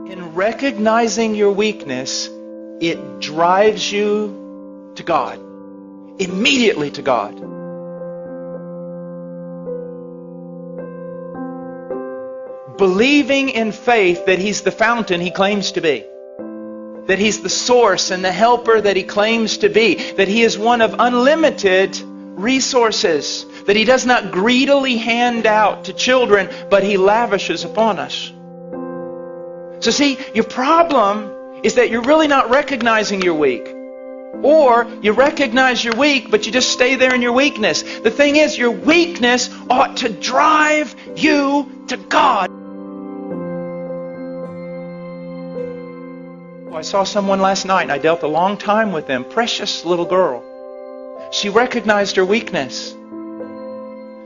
In recognizing your weakness, it drives you to God. Immediately to God. Believing in faith that He's the fountain He claims to be. That He's the source and the helper that He claims to be. That He is one of unlimited resources. That He does not greedily hand out to children, but He lavishes upon us. So see, your problem is that you're really not recognizing you're weak. Or you recognize you're weak, but you just stay there in your weakness. The thing is, your weakness ought to drive you to God. I saw someone last night, and I dealt a long time with them. Precious little girl. She recognized her weakness.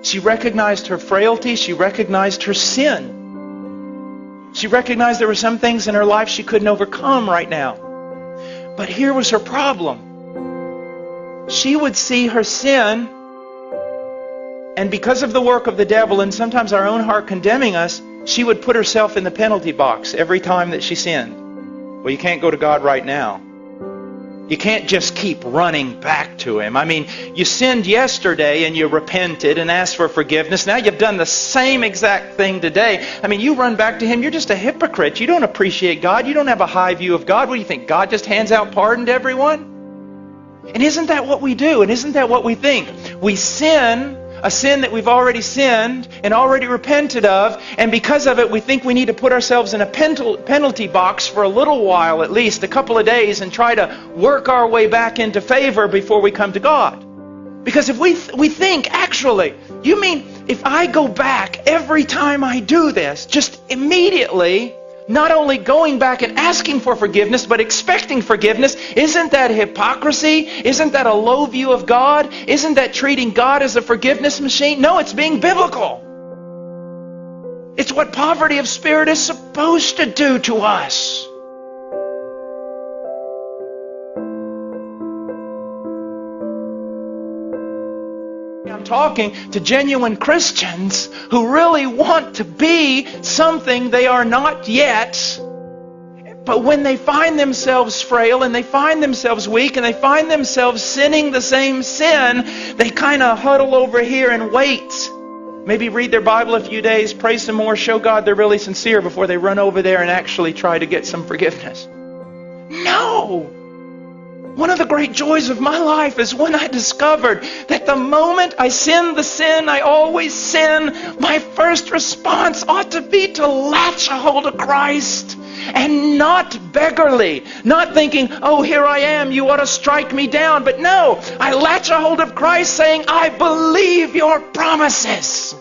She recognized her frailty. She recognized her sin. She recognized there were some things in her life she couldn't overcome right now. But here was her problem. She would see her sin, and because of the work of the devil and sometimes our own heart condemning us, she would put herself in the penalty box every time that she sinned. Well, you can't go to God right now. You can't just keep running back to Him. I mean, you sinned yesterday and you repented and asked for forgiveness. Now you've done the same exact thing today. I mean, you run back to Him. You're just a hypocrite. You don't appreciate God. You don't have a high view of God. What do you think? God just hands out pardon to everyone? And isn't that what we do? And isn't that what we think? We sin, a sin that we've already sinned and already repented of, and because of it we think we need to put ourselves in a penalty box for a little while, at least a couple of days, and try to work our way back into favor before we come to God. Because if we think, actually, you mean if I go back every time I do this, just immediately, not only going back and asking for forgiveness, but expecting forgiveness, isn't that hypocrisy? Isn't that a low view of God? Isn't that treating God as a forgiveness machine? No, it's being biblical. It's what poverty of spirit is supposed to do to us. I'm talking to genuine Christians who really want to be something they are not yet. But when they find themselves frail and they find themselves weak and they find themselves sinning the same sin, they kind of huddle over here and wait. Maybe read their Bible a few days, pray some more, show God they're really sincere before they run over there and actually try to get some forgiveness. No! One of the great joys of my life is when I discovered that the moment I sin the sin I always sin, my first response ought to be to latch a hold of Christ. And not beggarly, not thinking, oh, here I am, you ought to strike me down. But no, I latch a hold of Christ saying, I believe your promises.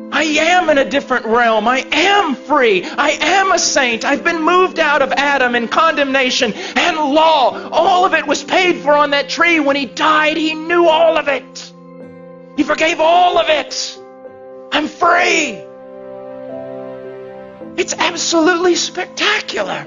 I am in a different realm. I am free. I am a saint. I've been moved out of Adam and condemnation and law. All of it was paid for on that tree. When He died, He knew all of it. He forgave all of it. I'm free. It's absolutely spectacular.